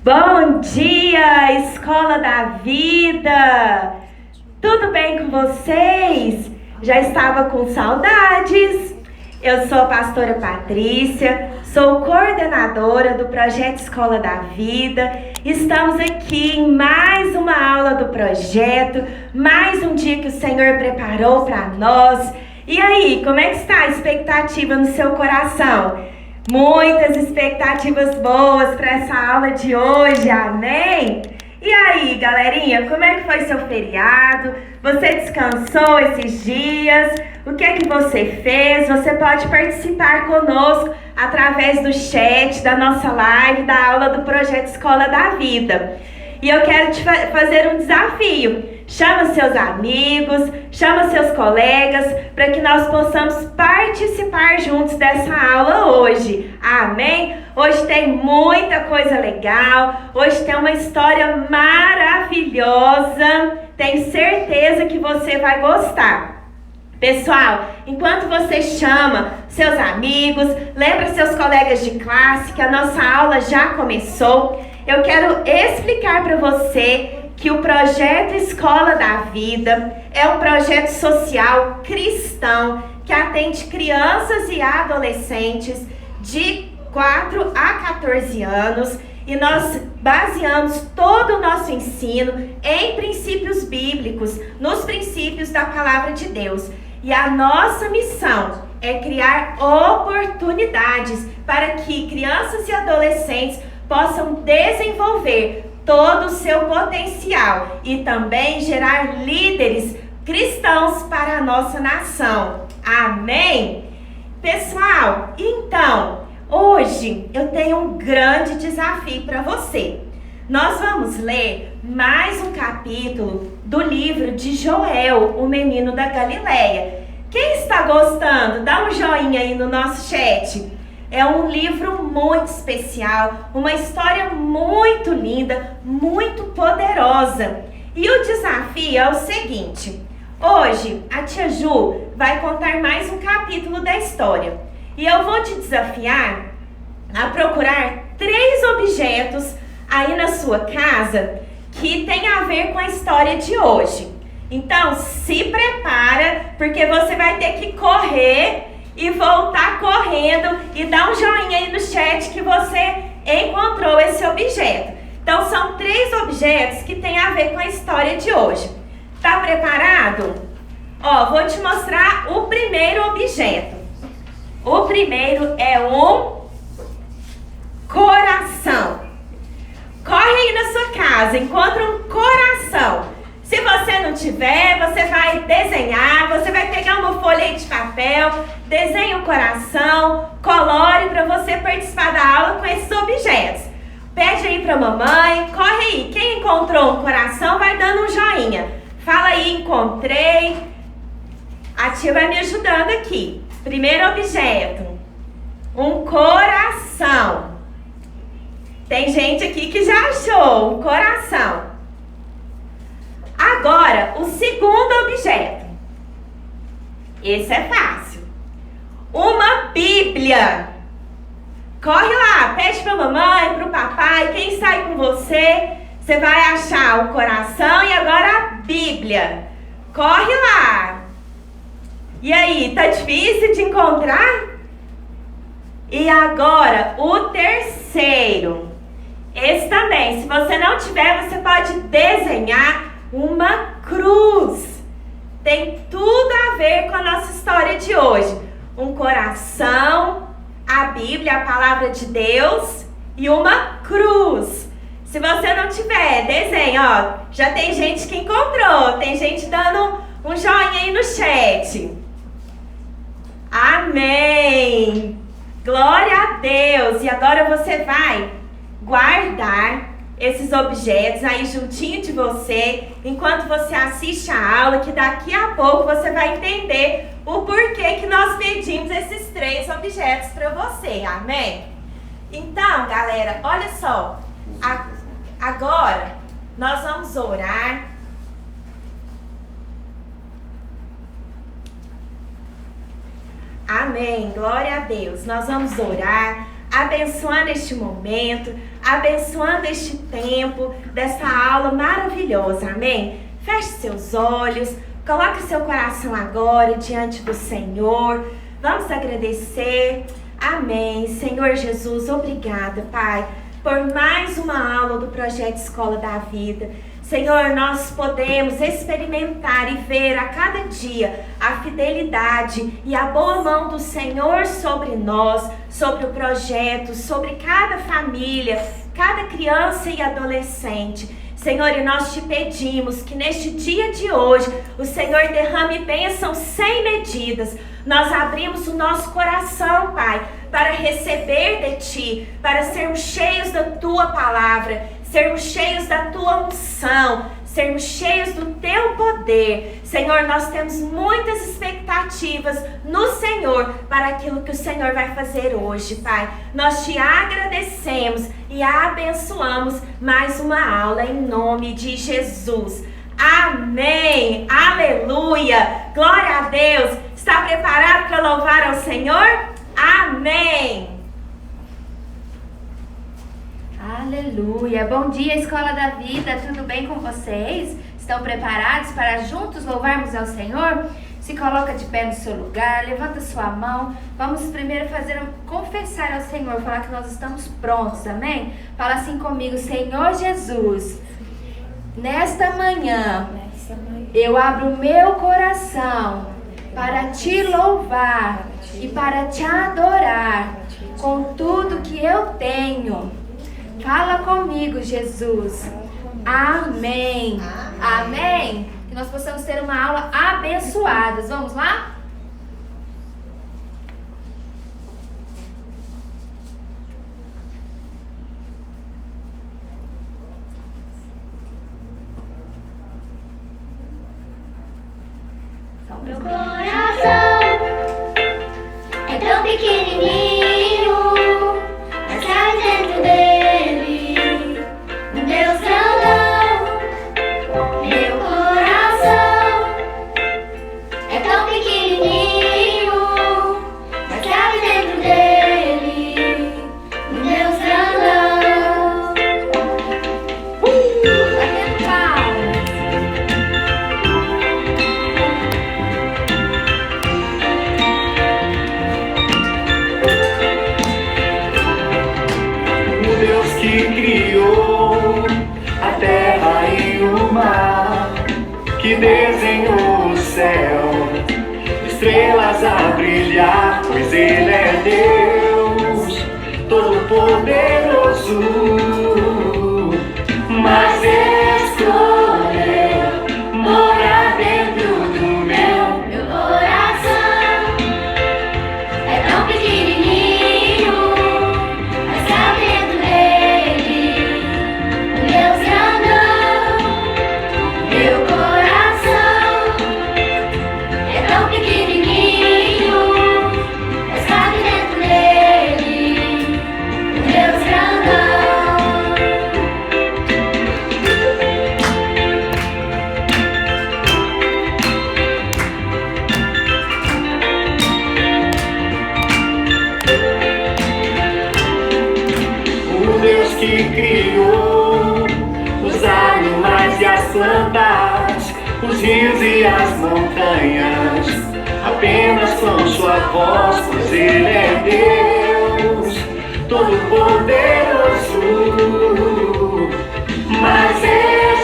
Bom dia, Escola da Vida! Tudo bem com vocês? Já estava com saudades? Eu sou a pastora Patrícia, sou coordenadora do projeto Escola da Vida. Estamos aqui em mais uma aula do projeto, mais um dia que o Senhor preparou para nós. E aí, como é que está a expectativa no seu coração? Muitas expectativas boas para essa aula de hoje, amém? E aí, galerinha, como é que foi seu feriado? Você descansou esses dias? O que é que você fez? Você pode participar conosco através do chat da nossa live, da aula do Projeto Escola da Vida. E eu quero te fazer um desafio. Chama seus amigos, chama seus colegas, para que nós possamos participar juntos dessa aula hoje. Amém? Hoje tem muita coisa legal, hoje tem uma história maravilhosa. Tenho certeza que você vai gostar. Pessoal, enquanto você chama seus amigos, lembra seus colegas de classe que a nossa aula já começou, eu quero explicar para você que o Projeto Escola da Vida é um projeto social cristão que atende crianças e adolescentes de 4 a 14 anos e nós baseamos todo o nosso ensino em princípios bíblicos, nos princípios da Palavra de Deus. E a nossa missão é criar oportunidades para que crianças e adolescentes possam desenvolver todo o seu potencial e também gerar líderes cristãos para a nossa nação. Amém? Pessoal, então, hoje eu tenho um grande desafio para você. Nós vamos ler mais um capítulo do livro de Joel, o menino da Galileia. Quem está gostando? Dá um joinha aí no nosso chat. É um livro muito especial, uma história muito linda, muito poderosa. E o desafio é o seguinte: hoje a tia Ju vai contar mais um capítulo da história. E eu vou te desafiar a procurar 3 objetos aí na sua casa que tem a ver com a história de hoje. Então se prepara, porque você vai ter que correr e voltar correndo e dar um joinha aí no chat que você encontrou esse objeto. Então são 3 objetos que tem a ver com a história de hoje. Tá preparado? Ó, vou te mostrar o primeiro objeto. O primeiro é um coração. Corre aí na sua casa, encontra um coração. Se você não tiver, você vai desenhar, você vai pegar uma folha de papel, desenha um coração, colore para você participar da aula com esses objetos. Pede aí para mamãe, corre aí. Quem encontrou um coração vai dando um joinha. Fala aí, encontrei. A tia vai me ajudando aqui. Primeiro objeto, um coração. Tem gente aqui que já achou um coração. Agora, o segundo objeto. Esse é fácil. Uma Bíblia. Corre lá, pede pra mamãe, pro papai, quem sai com você. Você vai achar o coração e agora a Bíblia. Corre lá. E aí, tá difícil de encontrar? E agora, o terceiro. Esse também, se você não tiver, você pode desenhar uma cruz. Tem tudo a ver com a nossa história de hoje. Um coração, a Bíblia, a palavra de Deus e uma cruz. Se você não tiver, desenha, ó. Já tem gente que encontrou, tem gente dando um joinha aí no chat. Amém! Glória a Deus! E agora você vai guardar esses objetos aí juntinho de você, enquanto você assiste a aula, que daqui a pouco você vai entender o porquê que nós pedimos esses 3 objetos para você, amém? Então, galera, olha só, agora nós vamos orar. Amém, glória a Deus. Nós vamos orar, abençoando este momento, abençoando este tempo, dessa aula maravilhosa, amém? Feche seus olhos, coloque seu coração agora diante do Senhor, vamos agradecer, amém. Senhor Jesus, obrigada, Pai, por mais uma aula do Projeto Escola da Vida. Senhor, nós podemos experimentar e ver a cada dia a fidelidade e a boa mão do Senhor sobre nós, sobre o projeto, sobre cada família, cada criança e adolescente. Senhor, e nós te pedimos que neste dia de hoje o Senhor derrame bênçãos sem medidas. Nós abrimos o nosso coração, Pai, para receber de Ti, para sermos cheios da Tua palavra, sermos cheios da Tua unção, sermos cheios do Teu poder. Senhor, nós temos muitas expectativas no Senhor para aquilo que o Senhor vai fazer hoje, Pai. Nós Te agradecemos e abençoamos mais uma aula em nome de Jesus. Amém, aleluia, glória a Deus. Está preparado para louvar ao Senhor? Amém. Aleluia! Bom dia, Escola da Vida, tudo bem com vocês? Estão preparados para juntos louvarmos ao Senhor? Se coloca de pé no seu lugar, levanta sua mão. Vamos primeiro confessar ao Senhor, falar que nós estamos prontos, amém? Fala assim comigo: Senhor Jesus, nesta manhã eu abro o meu coração para Te louvar e para Te adorar com tudo que eu tenho. Fala comigo, Jesus. Amém. Amém. Que nós possamos ter uma aula abençoada. Vamos lá? Meu coração é tão pequenininho, mas cai dentro dele um Deus grandão. Meu coração é tão pequenininho, mas cai dentro dele um Deus grandão. Batendo palmas. Que criou a terra e o mar, que desenhou o céu, estrelas a brilhar, pois Ele é Deus Todo-Poderoso, mas escolheu morar dentro do meu coração. É tão pequenininho, mas cabe dentro dele um Deus grandão. Meu coração é tão pequenininho, mas cabe dentro dele um Deus grandão. O Deus que criou os animais e as plantas, os rios e as montanhas, apenas com sua voz, pois Ele é Deus Todo-Poderoso, mas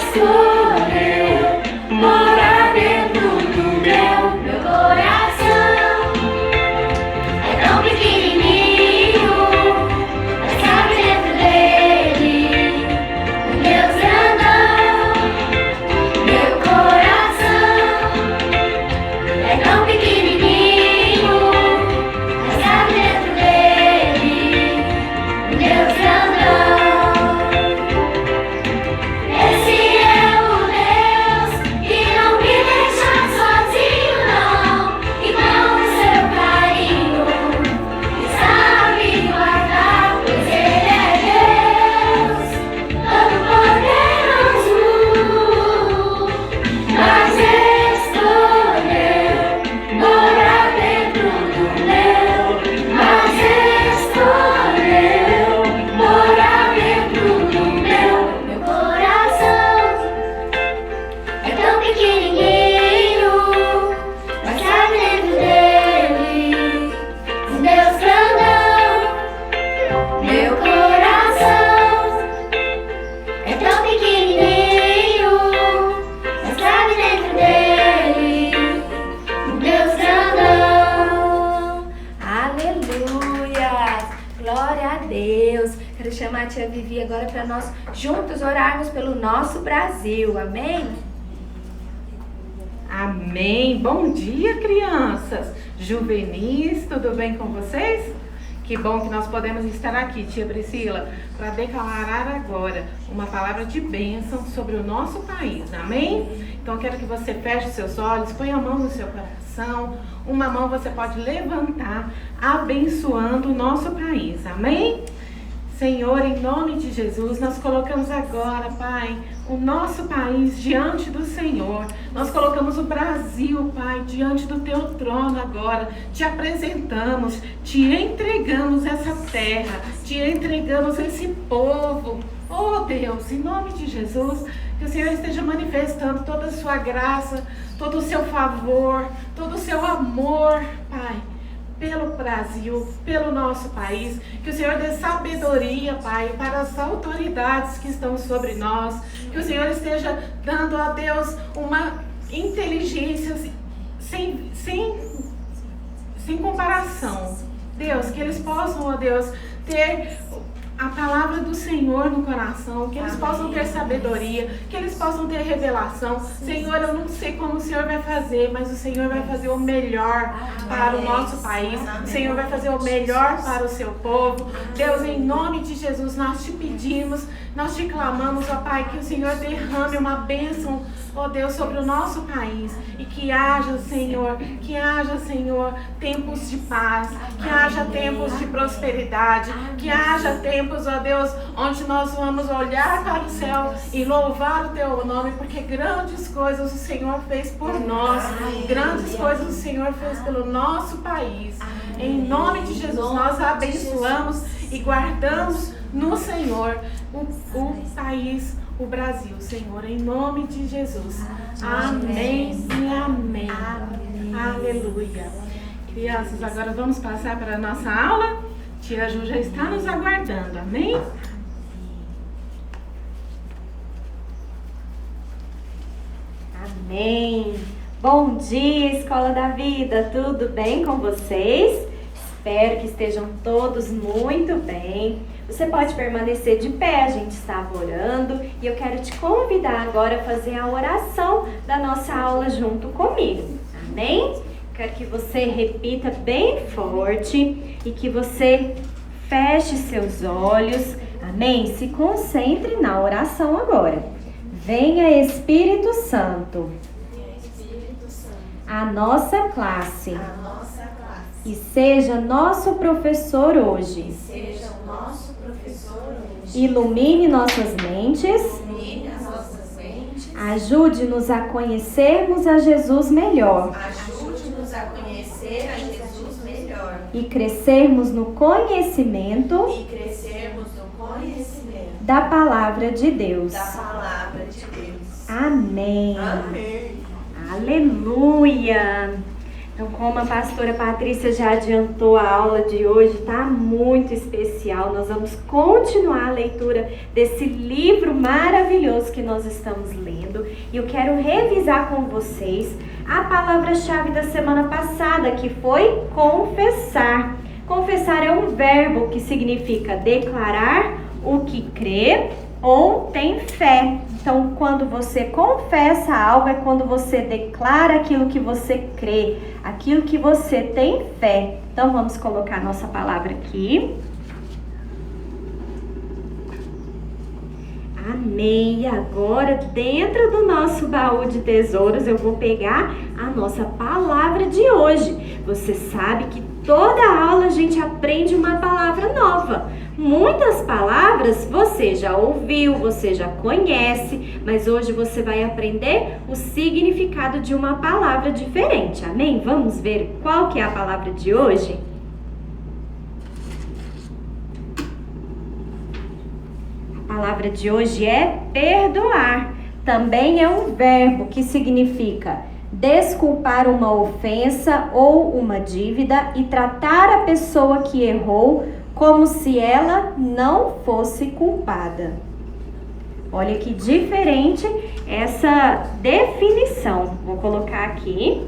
escolheu morar dentro do meu coração. É tão pequenininho, mas cabe dentro dele um Deus grandão. Meu coração é tão pequenininho, mas cabe dentro dele tia Vivi agora para nós juntos orarmos pelo nosso Brasil. Amém? Amém. Bom dia, crianças. Juvenis, tudo bem com vocês? Que bom que nós podemos estar aqui, tia Priscila, para declarar agora uma palavra de bênção sobre o nosso país. Amém? Então, quero que você feche seus olhos, põe a mão no seu coração. Uma mão você pode levantar, abençoando o nosso país. Amém? Senhor, em nome de Jesus, nós colocamos agora, Pai, o nosso país diante do Senhor. Nós colocamos o Brasil, Pai, diante do Teu trono agora. Te apresentamos, te entregamos essa terra, te entregamos esse povo. Oh Deus, em nome de Jesus, que o Senhor esteja manifestando toda a sua graça, todo o seu favor, todo o seu amor, Pai, pelo Brasil, pelo nosso país. Que o Senhor dê sabedoria, Pai, para as autoridades que estão sobre nós. Que o Senhor esteja dando a Deus uma inteligência sem comparação. Deus, que eles possam, ó Deus, ter a palavra do Senhor no coração, que eles possam ter sabedoria, que eles possam ter revelação. Senhor, eu não sei como o Senhor vai fazer, mas o Senhor vai fazer o melhor para o nosso país. O Senhor vai fazer o melhor para o seu povo. Deus, em nome de Jesus, nós te pedimos, nós te clamamos, ó Pai, que o Senhor derrame uma bênção, ó Deus, sobre o nosso país. E que haja, Senhor, tempos de paz, que haja tempos de prosperidade, que haja tempos, ó Deus, onde nós vamos olhar para o céu e louvar o Teu nome, porque grandes coisas o Senhor fez por nós, grandes coisas o Senhor fez pelo nosso país. Em nome de Jesus, nós abençoamos e guardamos no Senhor o país, o Brasil, Senhor, em nome de Jesus. Amém e amém. Aleluia. Crianças, agora vamos passar para a nossa aula. Tia Ju já está nos aguardando, amém? Amém. Bom dia, Escola da Vida. Tudo bem com vocês? Espero que estejam todos muito bem. Você pode permanecer de pé, a gente estava orando e eu quero te convidar agora a fazer a oração da nossa aula junto comigo. Amém? Quero que você repita bem forte e que você feche seus olhos. Amém? Se concentre na oração agora. Venha Espírito Santo, a nossa classe, e seja nosso professor hoje. Ilumine nossas mentes. Ajude-nos a conhecermos a Jesus melhor. E crescermos no conhecimento da palavra de Deus. Amém. Aleluia. Então, como a pastora Patrícia já adiantou, a aula de hoje está muito especial. Nós vamos continuar a leitura desse livro maravilhoso que nós estamos lendo. E eu quero revisar com vocês a palavra-chave da semana passada, que foi confessar. Confessar é um verbo que significa declarar o que crê ou tem fé. Então, quando você confessa algo, é quando você declara aquilo que você crê, aquilo que você tem fé. Então, vamos colocar nossa palavra aqui. Amém. E agora, dentro do nosso baú de tesouros, eu vou pegar a nossa palavra de hoje. Você sabe que toda aula a gente aprende uma palavra nova. Muitas palavras você já ouviu, você já conhece, mas hoje você vai aprender o significado de uma palavra diferente. Amém? Vamos ver qual que é a palavra de hoje? A palavra de hoje é perdoar. Também é um verbo que significa desculpar uma ofensa ou uma dívida e tratar a pessoa que errou como se ela não fosse culpada. Olha que diferente essa definição. Vou colocar aqui.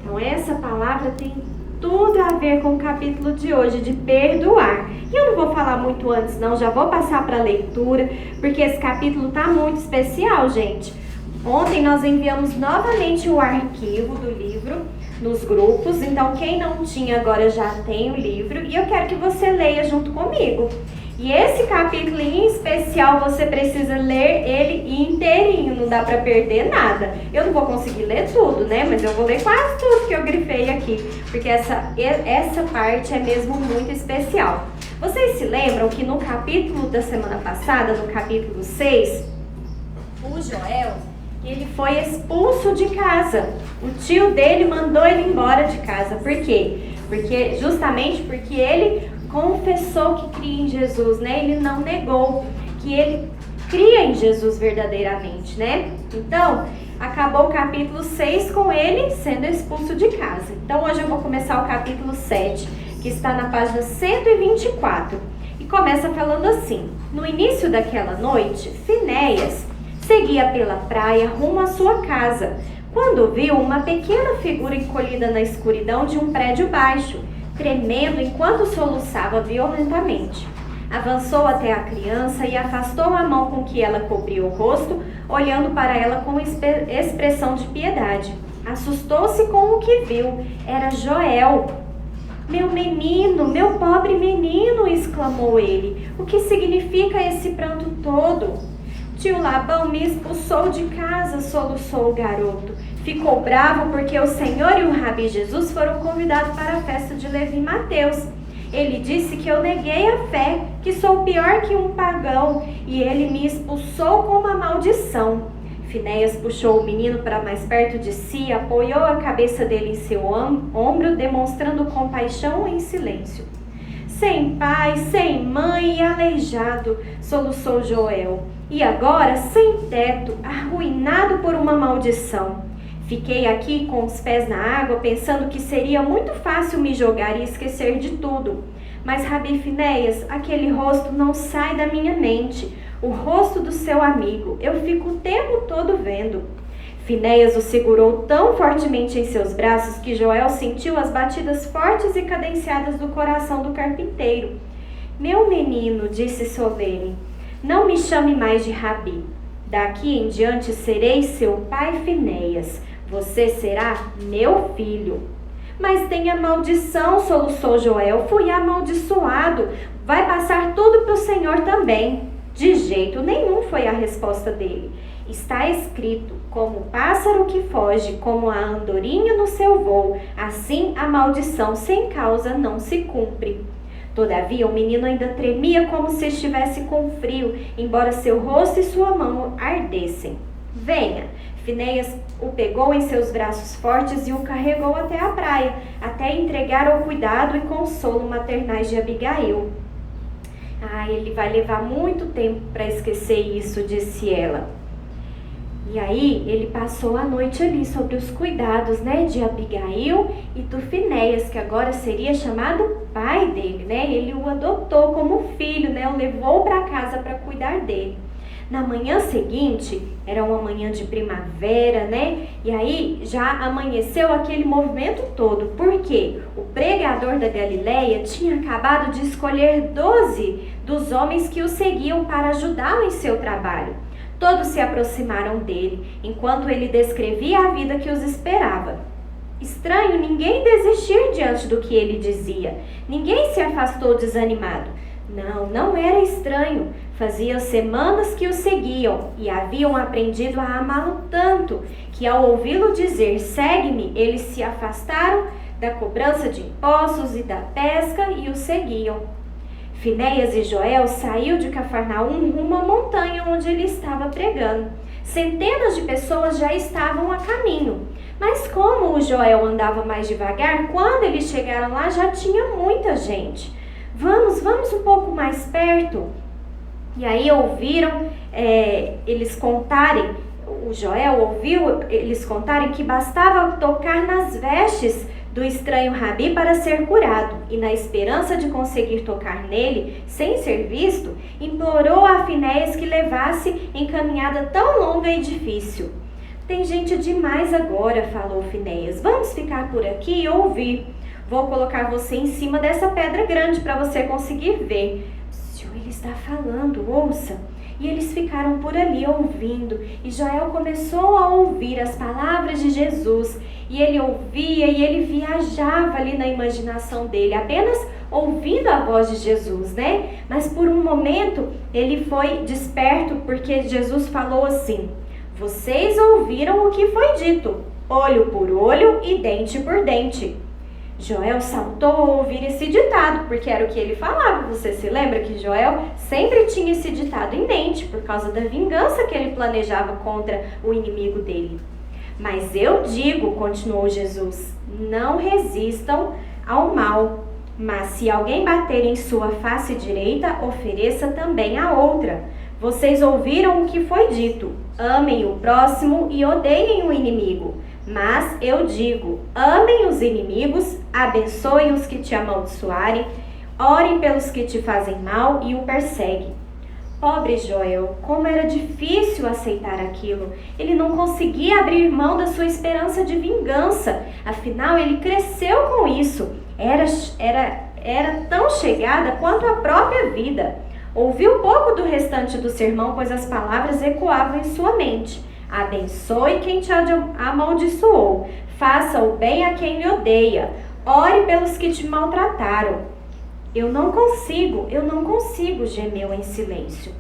Então, essa palavra tem tudo a ver com o capítulo de hoje, de perdoar. E eu não vou falar muito antes não, já vou passar para a leitura, porque esse capítulo está muito especial, gente. Ontem nós enviamos novamente o arquivo do livro nos grupos, então quem não tinha agora já tem o livro e eu quero que você leia junto comigo. E esse capítulo em especial você precisa ler ele inteirinho, não dá para perder nada. Eu não vou conseguir ler tudo, né? Mas eu vou ler quase tudo que eu grifei aqui, porque essa parte é mesmo muito especial. Vocês se lembram que no capítulo da semana passada, no capítulo 6, o Joel, ele foi expulso de casa. O tio dele mandou ele embora de casa. Por quê? Justamente porque ele confessou que cria em Jesus, né? Ele não negou que ele cria em Jesus verdadeiramente, né? Então, acabou o capítulo 6 com ele sendo expulso de casa. Então, hoje eu vou começar o capítulo 7, que está na página 124. E começa falando assim: no início daquela noite, Finéias seguia pela praia rumo à sua casa, quando viu uma pequena figura encolhida na escuridão de um prédio baixo, tremendo enquanto soluçava violentamente. Avançou até a criança e afastou a mão com que ela cobria o rosto, olhando para ela com expressão de piedade. Assustou-se com o que viu. Era Joel. Meu menino, meu pobre menino, exclamou ele. O que significa esse pranto todo? Tio Labão me expulsou de casa, soluçou o garoto. Ficou bravo porque o Senhor e o Rabi Jesus foram convidados para a festa de Levi e Mateus. Ele disse que eu neguei a fé, que sou pior que um pagão, e ele me expulsou com uma maldição. Finéias puxou o menino para mais perto de si, apoiou a cabeça dele em seu ombro, demonstrando compaixão em silêncio. Sem pai, sem mãe e aleijado, soluçou Joel. E agora, sem teto, arruinado por uma maldição. Fiquei aqui com os pés na água, pensando que seria muito fácil me jogar e esquecer de tudo. Mas, Rabi Finéias, aquele rosto não sai da minha mente. O rosto do seu amigo, eu fico o tempo todo vendo. Finéias o segurou tão fortemente em seus braços que Joel sentiu as batidas fortes e cadenciadas do coração do carpinteiro. Meu menino, disse solene, não me chame mais de Rabi. Daqui em diante serei seu pai Finéias. Você será meu filho. Mas tem a maldição, soluçou Joel. Fui amaldiçoado. Vai passar tudo para o Senhor também. De jeito nenhum, foi a resposta dele. Está escrito, como o pássaro que foge, como a andorinha no seu voo, assim a maldição sem causa não se cumpre. Todavia, o menino ainda tremia como se estivesse com frio, embora seu rosto e sua mão ardessem. Venha! Finéias o pegou em seus braços fortes e o carregou até a praia, até entregar ao cuidado e consolo maternais de Abigail. Ele vai levar muito tempo para esquecer isso, disse ela. E aí, ele passou a noite ali sobre os cuidados, né, de Abigail e do Finéias, que agora seria chamado pai dele, né? Ele o adotou como filho, né? O levou para casa para cuidar dele. Na manhã seguinte, era uma manhã de primavera, né? E aí já amanheceu aquele movimento todo. Por quê? O pregador da Galileia tinha acabado de escolher 12 dos homens que o seguiam para ajudá-lo em seu trabalho. Todos se aproximaram dele, enquanto ele descrevia a vida que os esperava. Estranho ninguém desistir diante do que ele dizia. Ninguém se afastou desanimado. Não era estranho. Fazia semanas que o seguiam e haviam aprendido a amá-lo tanto que, ao ouvi-lo dizer, segue-me, eles se afastaram da cobrança de impostos e da pesca e o seguiam. Finéias e Joel saiu de Cafarnaum rumo à montanha onde ele estava pregando. Centenas de pessoas já estavam a caminho. Mas como o Joel andava mais devagar, quando eles chegaram lá já tinha muita gente. Vamos um pouco mais perto. E aí ouviram eles contarem, o Joel ouviu eles contarem que bastava tocar nas vestes do estranho Rabi para ser curado, e na esperança de conseguir tocar nele, sem ser visto, implorou a Finéias que levasse em caminhada tão longa e difícil. Tem gente demais agora, falou Finéias, vamos ficar por aqui e ouvir. Vou colocar você em cima dessa pedra grande para você conseguir ver. O Senhor, ele está falando, ouça. E eles ficaram por ali ouvindo. E Joel começou a ouvir as palavras de Jesus. E ele ouvia e ele viajava ali na imaginação dele, apenas ouvindo a voz de Jesus, né? Mas por um momento ele foi desperto, porque Jesus falou assim: vocês ouviram o que foi dito, olho por olho e dente por dente. Joel saltou ao ouvir esse ditado, porque era o que ele falava. Você se lembra que Joel sempre tinha esse ditado em mente, por causa da vingança que ele planejava contra o inimigo dele. Mas eu digo, continuou Jesus, não resistam ao mal, mas se alguém bater em sua face direita, ofereça também a outra. Vocês ouviram o que foi dito, amem o próximo e odeiem o inimigo. Mas eu digo, amem os inimigos, abençoem os que te amaldiçoarem, orem pelos que te fazem mal e o perseguem. Pobre Joel, como era difícil aceitar aquilo. Ele não conseguia abrir mão da sua esperança de vingança. Afinal, ele cresceu com isso. Era tão chegada quanto a própria vida. Ouviu pouco do restante do sermão, pois as palavras ecoavam em sua mente. Abençoe quem te amaldiçoou. Faça o bem a quem lhe odeia. Ore pelos que te maltrataram. Eu não consigo, gemeu em silêncio.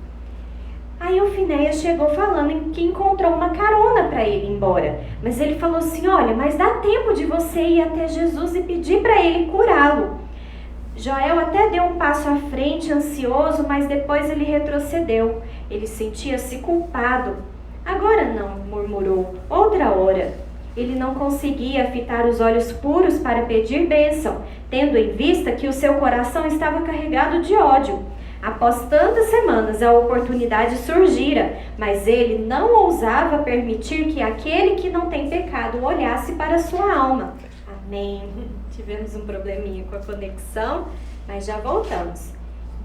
Aí o Finéias chegou falando que encontrou uma carona para ele ir embora. Mas ele falou assim, olha, mas dá tempo de você ir até Jesus e pedir para ele curá-lo. Joel até deu um passo à frente, ansioso, mas depois ele retrocedeu. Ele sentia-se culpado. Agora não, murmurou, outra hora. Ele não conseguia fitar os olhos puros para pedir bênção, tendo em vista que o seu coração estava carregado de ódio. Após tantas semanas, a oportunidade surgira, mas ele não ousava permitir que aquele que não tem pecado olhasse para sua alma. Amém. Tivemos um probleminha com a conexão, mas já voltamos.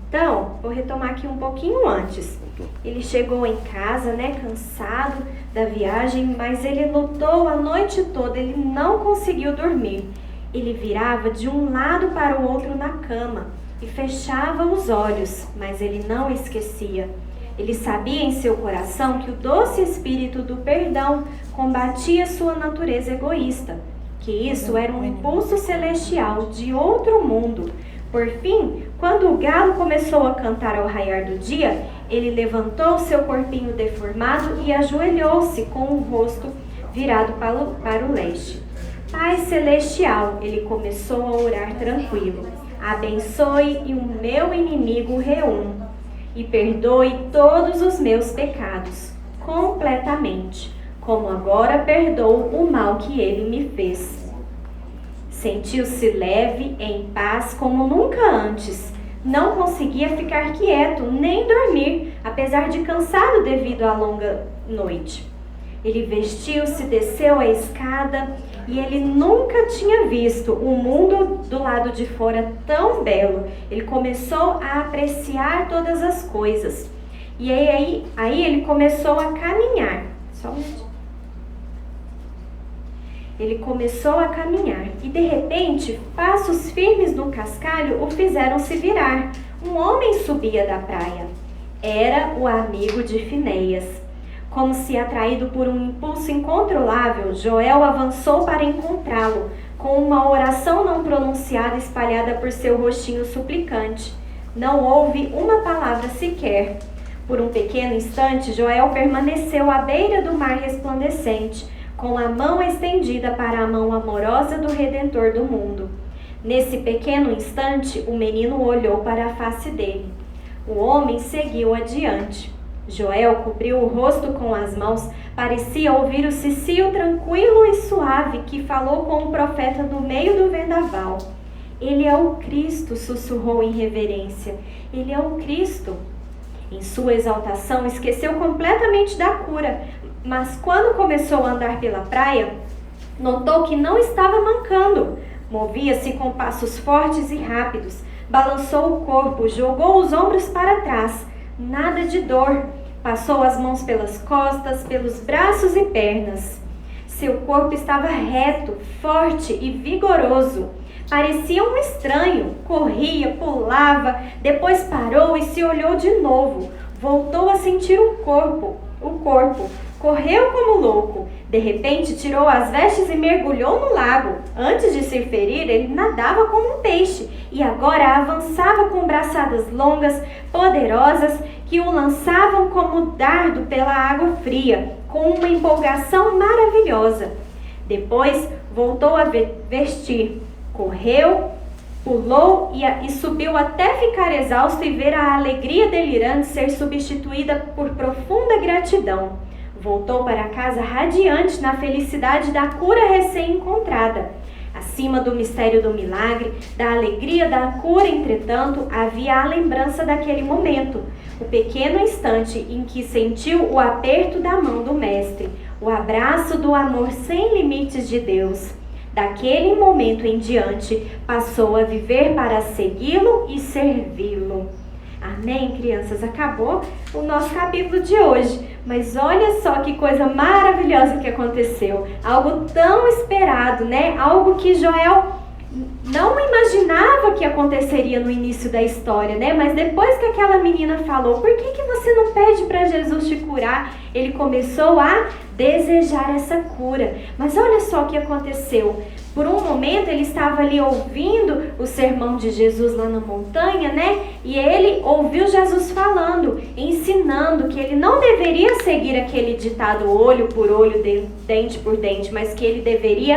Então, vou retomar aqui um pouquinho antes. Ele chegou em casa, cansado da viagem, mas ele lutou a noite toda, ele não conseguiu dormir. Ele virava de um lado para o outro na cama e fechava os olhos, mas ele não esquecia. Ele sabia em seu coração que o doce espírito do perdão combatia sua natureza egoísta, que isso era um impulso celestial de outro mundo. Por fim, quando o galo começou a cantar ao raiar do dia, ele levantou seu corpinho deformado e ajoelhou-se com o rosto virado para o leste. Pai celestial, ele começou a orar tranquilo. Abençoe e o meu inimigo reúna e perdoe todos os meus pecados, completamente, como agora perdoo o mal que ele me fez. Sentiu-se leve, em paz, como nunca antes. Não conseguia ficar quieto, nem dormir, apesar de cansado devido à longa noite. Ele vestiu-se, desceu a escada e ele nunca tinha visto o mundo do lado de fora tão belo. Ele começou a apreciar todas as coisas. E aí ele começou a caminhar. Só um minutinho. Ele começou a caminhar e, de repente, passos firmes no cascalho o fizeram se virar. Um homem subia da praia. Era o amigo de Finéias. Como se atraído por um impulso incontrolável, Joel avançou para encontrá-lo, com uma oração não pronunciada espalhada por seu rostinho suplicante. Não houve uma palavra sequer. Por um pequeno instante, Joel permaneceu à beira do mar resplandecente, com a mão estendida para a mão amorosa do Redentor do mundo. Nesse pequeno instante, o menino olhou para a face dele. O homem seguiu adiante. Joel cobriu o rosto com as mãos, parecia ouvir o cicio tranquilo e suave que falou com o profeta no meio do vendaval. Ele é o Cristo, sussurrou em reverência. Ele é o Cristo. Em sua exaltação, esqueceu completamente da cura, mas quando começou a andar pela praia, notou que não estava mancando. Movia-se com passos fortes e rápidos, balançou o corpo, jogou os ombros para trás. Nada de dor. Passou as mãos pelas costas, pelos braços e pernas. Seu corpo estava reto, forte e vigoroso. Parecia um estranho, corria, pulava, depois parou e se olhou de novo. Voltou a sentir o corpo. Correu como louco. De repente, tirou as vestes e mergulhou no lago. Antes de se ferir, ele nadava como um peixe e agora avançava com braçadas longas, poderosas, que o lançavam como dardo pela água fria, com uma empolgação maravilhosa. Depois, voltou a vestir. Correu, pulou e subiu até ficar exausto e ver a alegria delirante ser substituída por profunda gratidão. Voltou para casa radiante na felicidade da cura recém-encontrada. Acima do mistério do milagre, da alegria da cura, entretanto, havia a lembrança daquele momento, o pequeno instante em que sentiu o aperto da mão do Mestre, o abraço do amor sem limites de Deus. Daquele momento em diante, passou a viver para segui-lo e servi-lo. Amém, crianças? Acabou o nosso capítulo de hoje. Mas olha só que coisa maravilhosa que aconteceu. Algo tão esperado, né? Algo que Joel não imaginava que aconteceria no início da história, né? Mas depois que aquela menina falou, por que você não pede para Jesus te curar? Ele começou a desejar essa cura. Mas olha só o que aconteceu. Por um momento ele estava ali ouvindo o sermão de Jesus lá na montanha, né? E ele ouviu Jesus falando, ensinando que ele não deveria seguir aquele ditado olho por olho, dente por dente, mas que ele deveria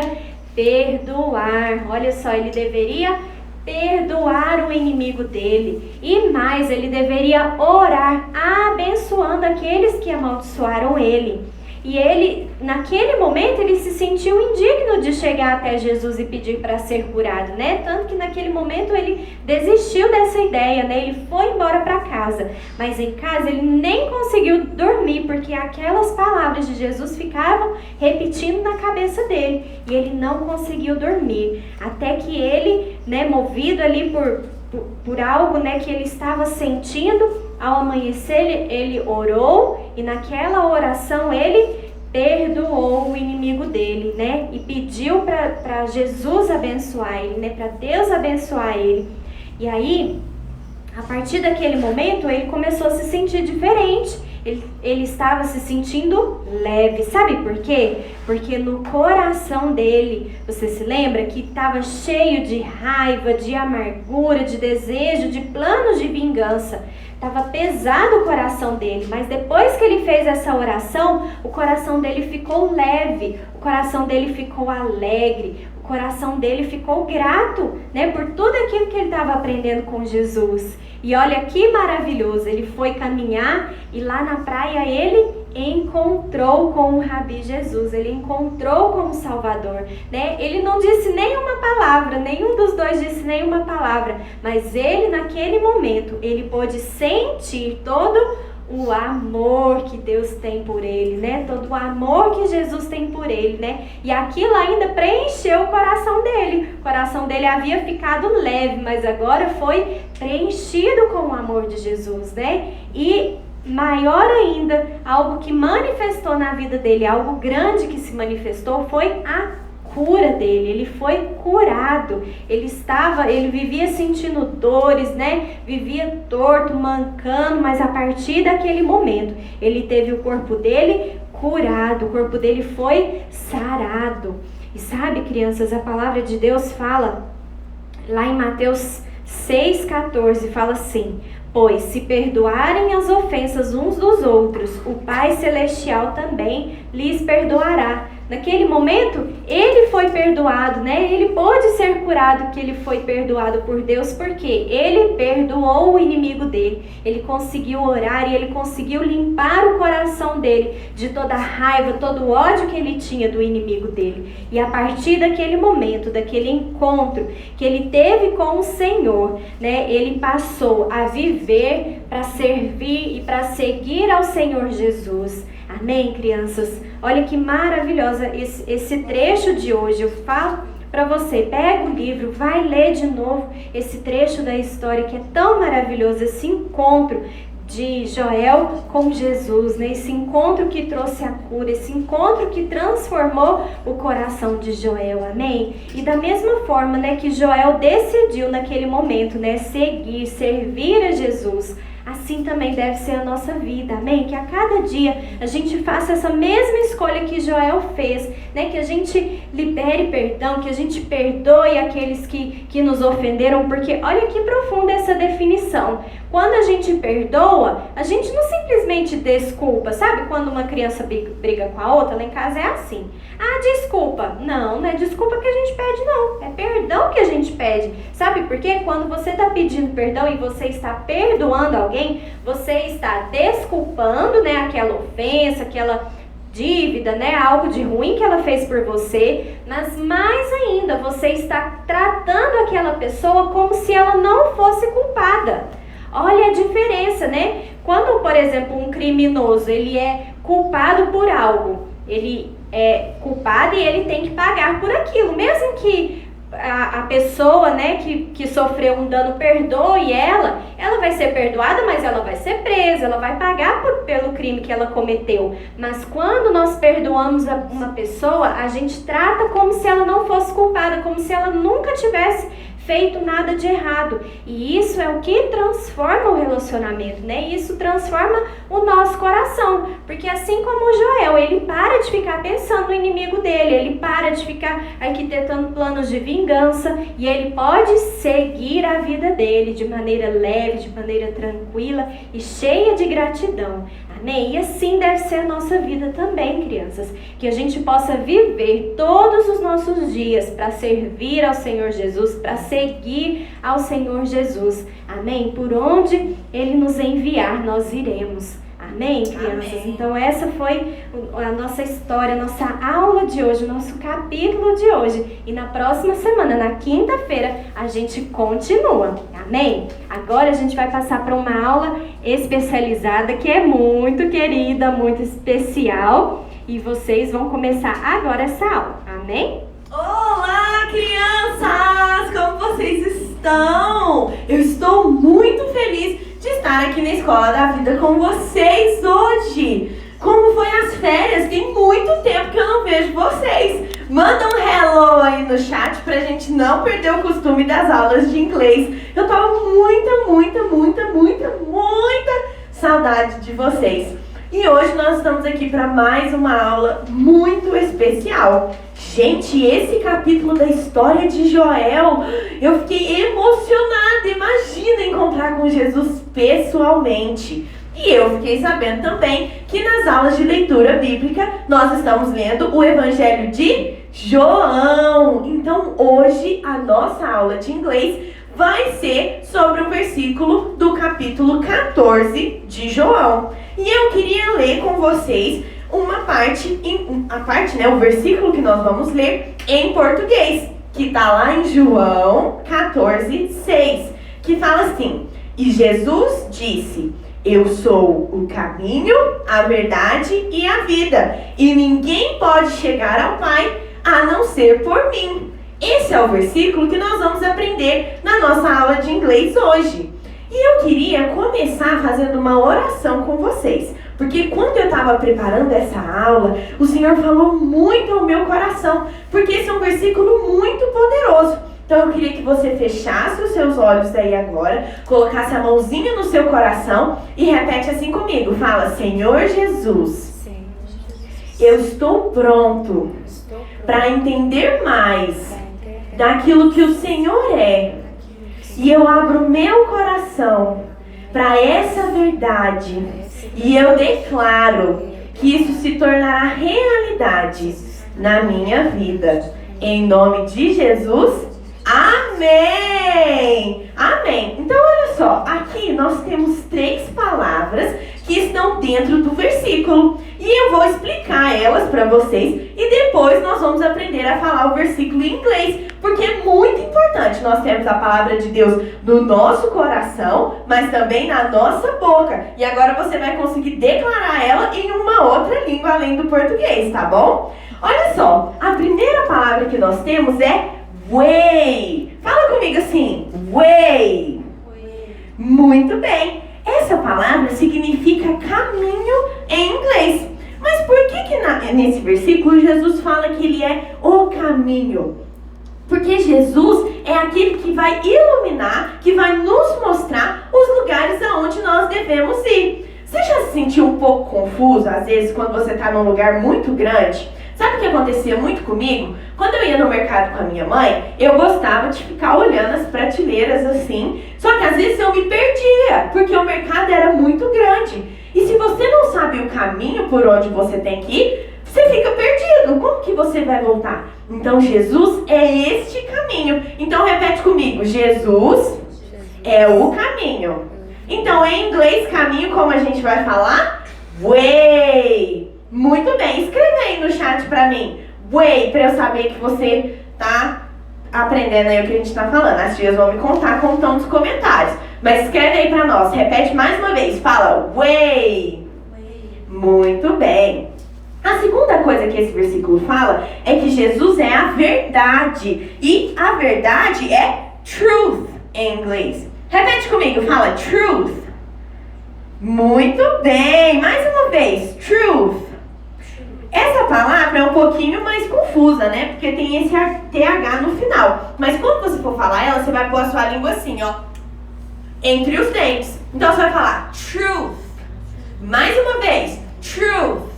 perdoar. Olha só, ele deveria perdoar o inimigo dele. E mais, ele deveria orar, abençoando aqueles que amaldiçoaram ele. E ele, naquele momento, ele se sentiu indigno de chegar até Jesus e pedir para ser curado, né? Tanto que naquele momento ele desistiu dessa ideia, né? Ele foi embora para casa. Mas em casa ele nem conseguiu dormir, porque aquelas palavras de Jesus ficavam repetindo na cabeça dele. E ele não conseguiu dormir. Até que ele, né, movido ali por algo, né, que ele estava sentindo, ao amanhecer ele orou e naquela oração ele perdoou o inimigo dele, né? E pediu para Jesus abençoar ele, né? Para Deus abençoar ele. E aí, a partir daquele momento, ele começou a se sentir diferente. Ele estava se sentindo leve. Sabe por quê? Porque no coração dele, você se lembra que estava cheio de raiva, de amargura, de desejo, de planos de vingança. Estava pesado o coração dele, mas depois que ele fez essa oração, o coração dele ficou leve, o coração dele ficou alegre, o coração dele ficou grato, né, por tudo aquilo que ele estava aprendendo com Jesus. E olha que maravilhoso, ele foi caminhar e lá na praia ele encontrou com o Rabi Jesus, ele encontrou com o Salvador, né? Ele não disse nenhuma palavra, nenhum dos dois disse nenhuma palavra, mas ele naquele momento, ele pôde sentir todo o amor que Deus tem por ele, né? Todo o amor que Jesus tem por ele, né? E aquilo ainda preencheu o coração dele. O coração dele havia ficado leve, mas agora foi preenchido com o amor de Jesus, né? E maior ainda, algo que manifestou na vida dele, algo grande que se manifestou, foi a cura dele. Ele foi curado. Ele vivia sentindo dores, né? Vivia torto, mancando, mas a partir daquele momento, ele teve o corpo dele curado, o corpo dele foi sarado. E sabe, crianças, a palavra de Deus fala lá em Mateus 6,14, fala assim: pois se perdoarem as ofensas uns dos outros, o Pai Celestial também lhes perdoará. Naquele momento, ele foi perdoado, né? Ele pôde ser curado, que ele foi perdoado por Deus, porque ele perdoou o inimigo dele. Ele conseguiu orar e ele conseguiu limpar o coração dele de toda a raiva, todo o ódio que ele tinha do inimigo dele. E a partir daquele momento, daquele encontro que ele teve com o Senhor, né? Ele passou a viver para servir e para seguir ao Senhor Jesus. Amém, crianças? Olha que maravilhosa esse trecho de hoje. Eu falo para você, pega o livro, vai ler de novo esse trecho da história que é tão maravilhoso, esse encontro de Joel com Jesus, né? Esse encontro que trouxe a cura, esse encontro que transformou o coração de Joel, amém? E da mesma forma, né, que Joel decidiu naquele momento, né, seguir, servir a Jesus, assim também deve ser a nossa vida, amém? Que a cada dia a gente faça essa mesma escolha que Joel fez, né? Que a gente libere perdão, que a gente perdoe aqueles que nos ofenderam, porque olha que profunda essa definição. Quando a gente perdoa, a gente não simplesmente desculpa, sabe? Quando uma criança briga com a outra, lá em casa é assim. Ah, desculpa. Não é desculpa que a gente pede, não. É perdão que a gente pede. Sabe por quê? Quando você está pedindo perdão e você está perdoando alguém, você está desculpando, né, aquela ofensa, aquela dívida, né, algo de ruim que ela fez por você, mas mais ainda, você está tratando aquela pessoa como se ela não fosse culpada. Olha a diferença, né? Quando, por exemplo, um criminoso, ele é culpado por algo, ele é culpado e ele tem que pagar por aquilo, mesmo que a pessoa, né, que sofreu um dano perdoe ela vai ser perdoada, mas ela vai ser presa, ela vai pagar pelo crime que ela cometeu. Mas quando nós perdoamos uma pessoa, a gente trata como se ela não fosse culpada, como se ela nunca tivesse feito nada de errado. E isso é o que transforma o relacionamento, né? Isso transforma o nosso coração. Porque assim como o Joel, ele para de ficar pensando no inimigo dele, ele para de ficar arquitetando planos de vingança e ele pode seguir a vida dele de maneira leve, de maneira tranquila e cheia de gratidão. Amém? E assim deve ser a nossa vida também, crianças. Que a gente possa viver todos os nossos dias para servir ao Senhor Jesus, para seguir ao Senhor Jesus. Amém? Por onde Ele nos enviar, nós iremos. Amém, crianças? Amém. Então essa foi a nossa história, a nossa aula de hoje, o nosso capítulo de hoje. E na próxima semana, na quinta-feira, a gente continua. Amém? Agora a gente vai passar para uma aula especializada que é muito querida, muito especial. E vocês vão começar agora essa aula. Amém? Olá, crianças! Como vocês estão? Eu estou muito feliz de estar aqui na Escola da Vida com vocês hoje. Como foi as férias? Tem muito tempo que eu não vejo vocês. Manda um hello aí no chat pra gente não perder o costume das aulas de inglês. Eu tava muita saudade de vocês. E hoje nós estamos aqui para mais uma aula muito especial. Gente, esse capítulo da história de Joel, eu fiquei emocionada. Imagina encontrar com Jesus pessoalmente. E eu fiquei sabendo também que nas aulas de leitura bíblica nós estamos lendo o Evangelho de João. Então hoje a nossa aula de inglês vai ser sobre um versículo do capítulo 14 de João. E eu queria ler com vocês uma parte, o versículo que nós vamos ler em português, que está lá em João 14, 6, que fala assim: E Jesus disse: Eu sou o caminho, a verdade e a vida, e ninguém pode chegar ao Pai a não ser por mim. Esse é o versículo que nós vamos aprender na nossa aula de inglês hoje. E eu queria começar fazendo uma oração com vocês, porque quando eu estava preparando essa aula, o Senhor falou muito ao meu coração, porque esse é um versículo muito poderoso. Então eu queria que você fechasse os seus olhos aí agora, colocasse a mãozinha no seu coração e repete assim comigo. Fala: Senhor Jesus, eu estou pronto para entender mais daquilo que o Senhor é. E eu abro meu coração para essa verdade. E eu declaro que isso se tornará realidade na minha vida. Em nome de Jesus, amém! Amém! Então olha só, aqui nós temos 3 palavras que estão dentro do versículo. E eu vou explicar elas para vocês e depois nós vamos aprender a falar o versículo em inglês, porque é muito importante nós termos a palavra de Deus no nosso coração, mas também na nossa boca. E agora você vai conseguir declarar ela em uma outra língua além do português, tá bom? Olha só, a primeira palavra que nós temos é way. Fala comigo assim, way. Muito bem. Essa palavra significa caminho em inglês. Mas por que nesse versículo Jesus fala que ele é o caminho? Porque Jesus é aquele que vai iluminar, que vai nos mostrar os lugares aonde nós devemos ir. Você já se sentiu um pouco confuso, às vezes, quando você está num lugar muito grande? Sabe o que acontecia muito comigo? Quando eu ia no mercado com a minha mãe, eu gostava de ficar olhando as prateleiras assim. Só que às vezes eu me perdia, porque o mercado era muito grande. E se você não sabe o caminho por onde você tem que ir, você fica perdido. Como que você vai voltar? Então Jesus é este caminho. Então repete comigo. Jesus é o caminho. Então em inglês, caminho, como a gente vai falar? Way. Muito bem. Escreve aí no chat pra mim. Way, pra eu saber que você tá aprendendo aí o que a gente tá falando. As tias vão me contar contando nos comentários. Mas escreve aí pra nós. Repete mais uma vez. Fala way. Muito bem. A segunda coisa que esse versículo fala é que Jesus é a verdade. E a verdade é truth em inglês. Repete comigo, fala truth. Muito bem, mais uma vez, truth. Essa palavra é um pouquinho mais confusa, né? Porque tem esse TH no final. Mas quando você for falar ela, você vai pôr a sua língua assim, ó, entre os dentes. Então você vai falar truth. Mais uma vez, truth.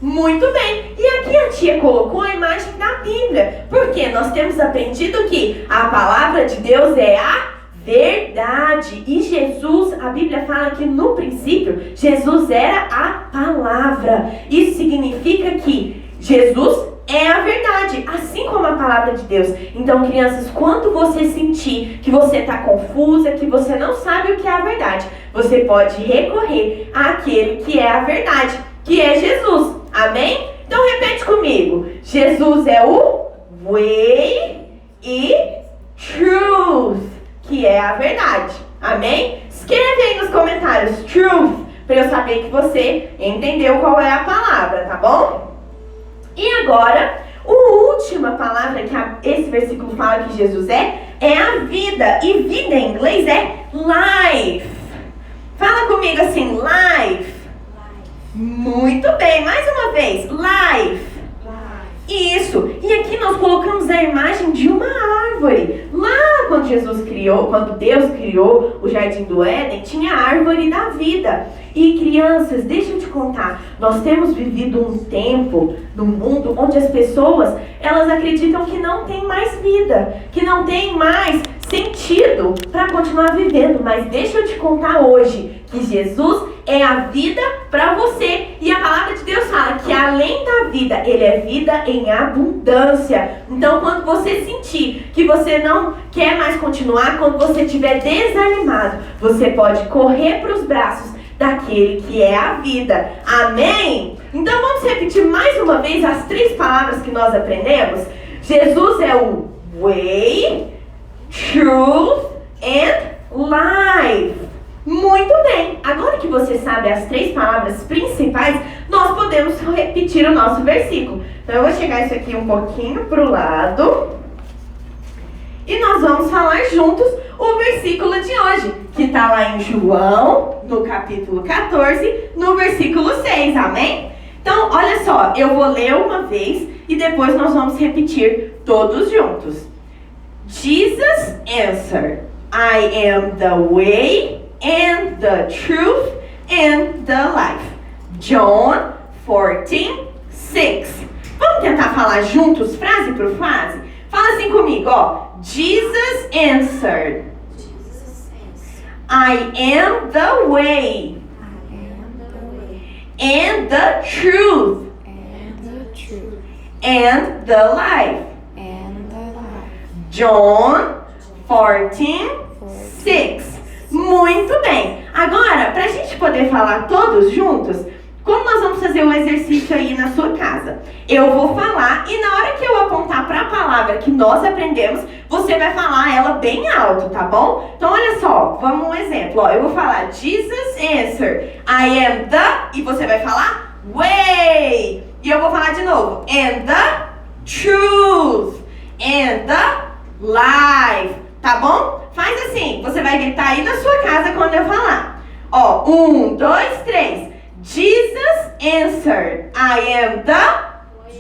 Muito bem. E aqui a tia colocou a imagem da Bíblia. Porque nós temos aprendido que a palavra de Deus é a verdade. E Jesus, a Bíblia fala que no princípio, Jesus era a palavra. Isso significa que Jesus é a verdade, assim como a palavra de Deus. Então, crianças, quando você sentir que você está confusa, que você não sabe o que é a verdade, você pode recorrer àquele que é a verdade, que é Jesus. Amém? Então repete comigo. Jesus é o way e truth, que é a verdade. Amém? Escreve aí nos comentários truth, para eu saber que você entendeu qual é a palavra, tá bom? E agora, a última palavra que esse versículo fala que Jesus é a vida. E vida em inglês é life. Fala comigo assim, life. Muito bem, mais uma vez, life. Isso. E aqui nós colocamos a imagem de uma árvore. Lá quando Deus criou o Jardim do Éden, tinha a árvore da vida. E crianças, deixa eu te contar, nós temos vivido um tempo no mundo onde as pessoas, elas acreditam que não tem mais vida, que não tem mais sentido para continuar vivendo. Mas deixa eu te contar hoje que Jesus é a vida para você. E a palavra de Deus fala que além da vida, Ele é vida em abundância. Então quando você sentir que você não quer mais continuar, quando você estiver desanimado, você pode correr para os braços daquele que é a vida. Amém? Então vamos repetir mais uma vez as 3 palavras que nós aprendemos. Jesus é o way, truth and life. Muito bem. Agora que você sabe as 3 palavras principais, nós podemos repetir o nosso versículo. Então eu vou chegar isso aqui um pouquinho para o lado. E nós vamos falar juntos o versículo de hoje, que está lá em João, no capítulo 14, no versículo 6, amém? Então, olha só, eu vou ler uma vez e depois nós vamos repetir todos juntos. Jesus answered, I am the way and the truth and the life. John 14:6. Vamos tentar falar juntos, frase por frase? Fala assim comigo, ó. Jesus answered, I am the way and the truth and the life. John 14:6. Muito bem. Agora, para a gente poder falar todos juntos, como nós vamos fazer um exercício aí na sua casa? Eu vou falar e na hora que eu apontar para a palavra que nós aprendemos, você vai falar ela bem alto, tá bom? Então olha só, vamos um exemplo. Ó, eu vou falar Jesus answered, I am the, e você vai falar way. E eu vou falar de novo, and the truth, and the life. Tá bom? Faz assim, você vai gritar aí na sua casa quando eu falar. Ó, 1, 2, 3. Jesus answered, I am the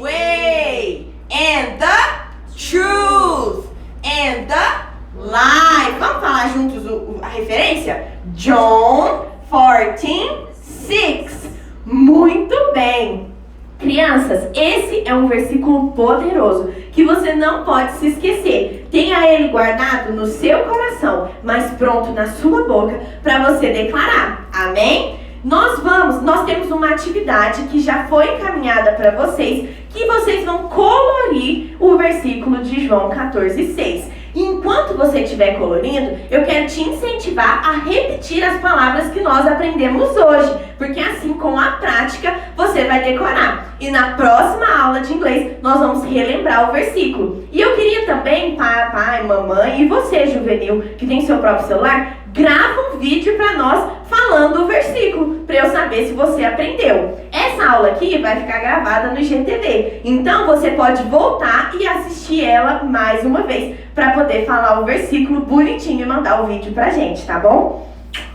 way and the truth and the life. Vamos falar juntos a referência? John 14:6. Muito bem. Crianças, esse é um versículo poderoso que você não pode se esquecer. Tenha ele guardado no seu coração, mas pronto na sua boca para você declarar. Amém? Nós temos uma atividade que já foi encaminhada para vocês, que vocês vão colorir o versículo de João 14:6. Enquanto você estiver colorindo, eu quero te incentivar a repetir as palavras que nós aprendemos hoje, porque assim, com a prática, você vai decorar. E na próxima aula de inglês, nós vamos relembrar o versículo. E eu queria também, papai, mamãe e você, juvenil, que tem seu próprio celular, grava um vídeo para nós falando o versículo, para eu saber se você aprendeu. Essa aula aqui vai ficar gravada no IGTV, então você pode voltar e assistir ela mais uma vez, para poder falar o versículo bonitinho e mandar o vídeo pra gente, tá bom?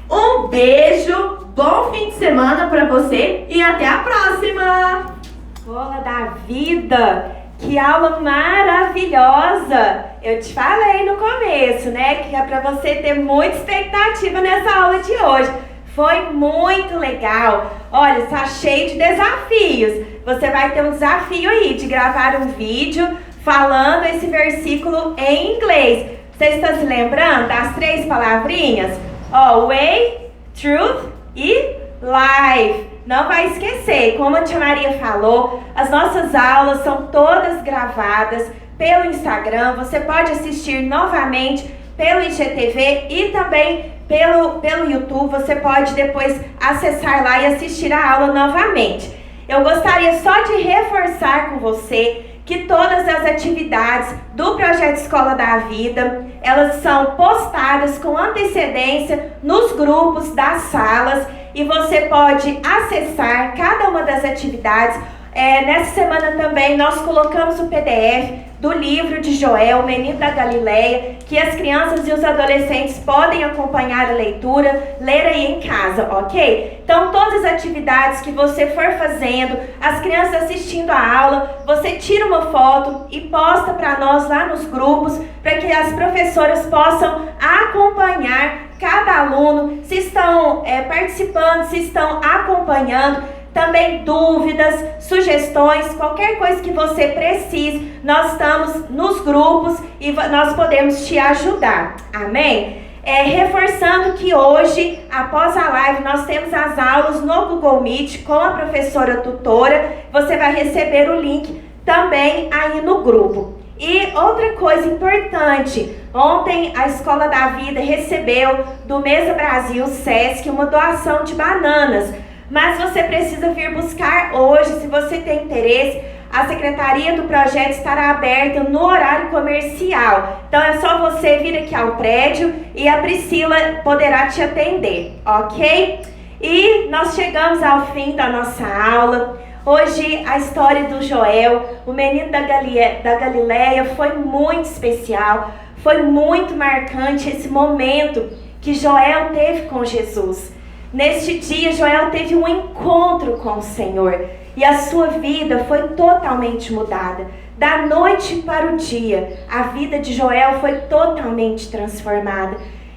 Um beijo, bom fim de semana para você e até a próxima! Escola da Vida, que aula maravilhosa! Eu te falei no começo, né, que é para você ter muita expectativa nessa aula de hoje. Foi muito legal. Olha, está cheio de desafios. Você vai ter um desafio aí de gravar um vídeo falando esse versículo em inglês. Vocês estão se lembrando das 3 palavrinhas? Ó, way, truth e life. Não vai esquecer, como a tia Maria falou, as nossas aulas são todas gravadas pelo Instagram. Você pode assistir novamente pelo IGTV e também pelo YouTube. Você pode depois acessar lá e assistir a aula novamente. Eu gostaria só de reforçar com você que todas as atividades do Projeto Escola da Vida, elas são postadas com antecedência nos grupos das salas e você pode acessar cada uma das atividades. Nessa semana também nós colocamos o PDF do livro de Joel, o Menino da Galileia, que as crianças e os adolescentes podem acompanhar a leitura, ler aí em casa, ok? Então todas as atividades que você for fazendo, as crianças assistindo a aula, você tira uma foto e posta para nós lá nos grupos, para que as professoras possam acompanhar cada aluno, se estão participando, se estão acompanhando. Também dúvidas, sugestões, qualquer coisa que você precise, nós estamos nos grupos e nós podemos te ajudar. Amém? Reforçando que hoje, após a live, nós temos as aulas no Google Meet com a professora tutora. Você vai receber o link também aí no grupo. E outra coisa importante, ontem a Escola da Vida recebeu do Mesa Brasil Sesc uma doação de bananas. Mas você precisa vir buscar hoje, se você tem interesse. A secretaria do projeto estará aberta no horário comercial. Então é só você vir aqui ao prédio e a Priscila poderá te atender, ok? E nós chegamos ao fim da nossa aula. Hoje a história do Joel, o menino da Galileia, foi muito especial. Foi muito marcante esse momento que Joel teve com Jesus. Neste dia, Joel teve um encontro com o Senhor e a sua vida foi totalmente mudada. Da noite para o dia, a vida de Joel foi totalmente transformada.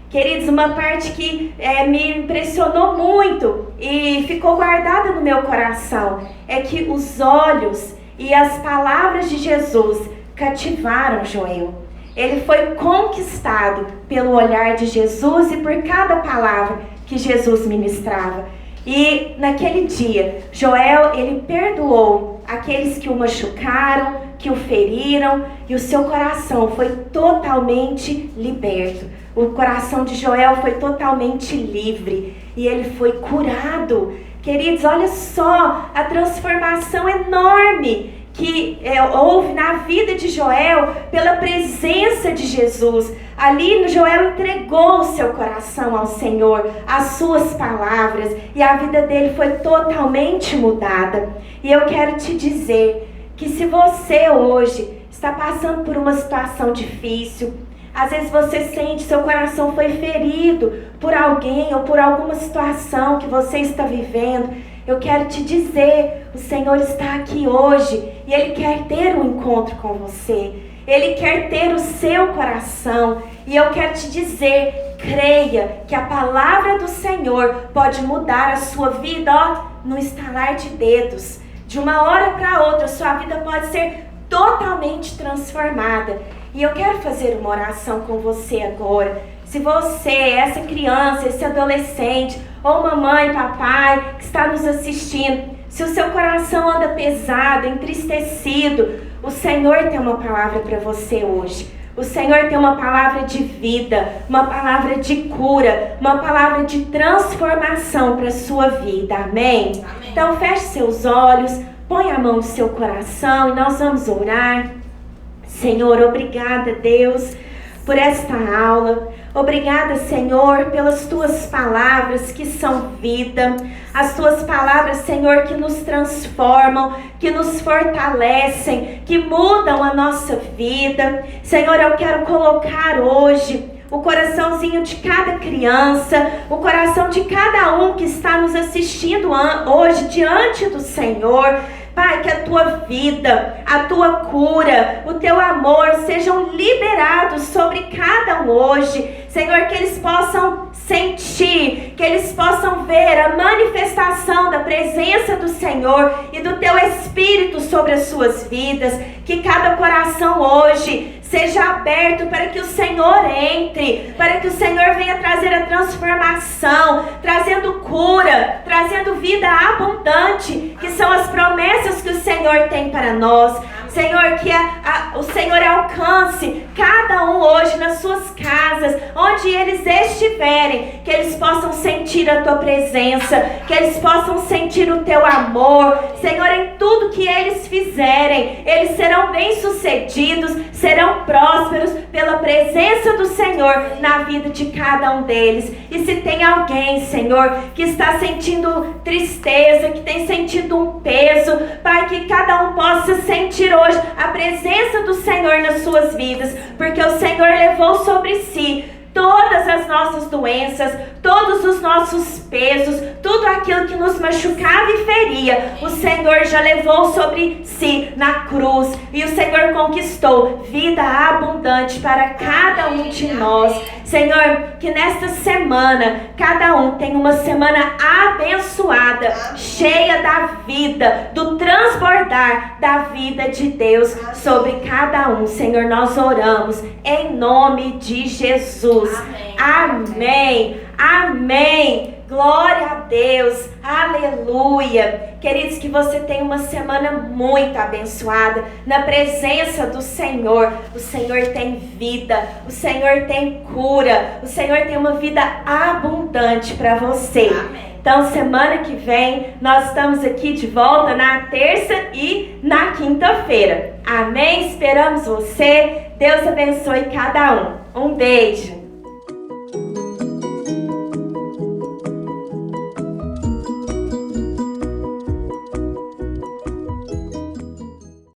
Queridos, uma parte que me impressionou muito e ficou guardada no meu coração é que os olhos e as palavras de Jesus cativaram Joel. Ele foi conquistado pelo olhar de Jesus e por cada palavra que Jesus ministrava. E naquele dia, Joel, ele perdoou aqueles que o machucaram, que o feriram, e o seu coração foi totalmente liberto. O coração de Joel foi totalmente livre e ele foi curado. Queridos, olha só a transformação enorme que houve na vida de Joel pela presença de Jesus. Ali Joel entregou o seu coração ao Senhor, as suas palavras, e a vida dele foi totalmente mudada. E eu quero te dizer que se você hoje está passando por uma situação difícil, às vezes você sente, seu coração foi ferido por alguém ou por alguma situação que você está vivendo, eu quero te dizer, o Senhor está aqui hoje e Ele quer ter um encontro com você. Ele quer ter o seu coração. E eu quero te dizer, creia que a palavra do Senhor pode mudar a sua vida, ó, no estalar de dedos. De uma hora para outra, sua vida pode ser totalmente transformada. E eu quero fazer uma oração com você agora. Se você, essa criança, esse adolescente, ou mamãe, papai, que está nos assistindo, se o seu coração anda pesado, entristecido, o Senhor tem uma palavra para você hoje. O Senhor tem uma palavra de vida, uma palavra de cura, uma palavra de transformação para a sua vida. Amém? Amém? Então feche seus olhos, põe a mão no seu coração e nós vamos orar. Senhor, obrigada, Deus, por esta aula. Obrigada, Senhor, pelas Tuas palavras que são vida. As Tuas palavras, Senhor, que nos transformam, que nos fortalecem, que mudam a nossa vida. Senhor, eu quero colocar hoje o coraçãozinho de cada criança, o coração de cada um que está nos assistindo hoje diante do Senhor. Pai, que a Tua vida, a Tua cura, o Teu amor sejam liberados sobre cada um hoje. Senhor, que eles possam sentir, que eles possam ver a manifestação da presença do Senhor e do Teu Espírito sobre as suas vidas. Que cada coração hoje seja aberto para que o Senhor entre, para que o Senhor venha trazer a transformação, trazendo cura, trazendo vida abundante, que são as promessas que o Senhor tem para nós. Senhor, que o Senhor alcance cada um hoje nas suas casas, onde eles estiverem, que eles possam sentir a Tua presença, que eles possam sentir o Teu amor. Senhor, em tudo que eles fizerem, eles serão bem-sucedidos, serão prósperos pela presença do Senhor na vida de cada um deles. E se tem alguém, Senhor, que está sentindo tristeza, que tem sentido um peso, Pai, que cada um possa sentir hoje a presença do Senhor nas suas vidas, porque o Senhor levou sobre si todas as nossas doenças, todos os nossos pesos, tudo aquilo que nos machucava e feria, o Senhor já levou sobre si na cruz, e o Senhor conquistou vida abundante para cada um de nós. Senhor, que nesta semana, cada um tenha uma semana abençoada, cheia da vida, do transbordar da vida de Deus sobre cada um. Senhor, nós oramos em nome de Jesus. Amém. Amém. Glória a Deus. Aleluia. Queridos, que você tenha uma semana muito abençoada na presença do Senhor. O Senhor tem vida, o Senhor tem cura, o Senhor tem uma vida abundante para você. Amém. Então, semana que vem, nós estamos aqui de volta na terça e na quinta-feira. Amém? Esperamos você. Deus abençoe cada um. Um beijo.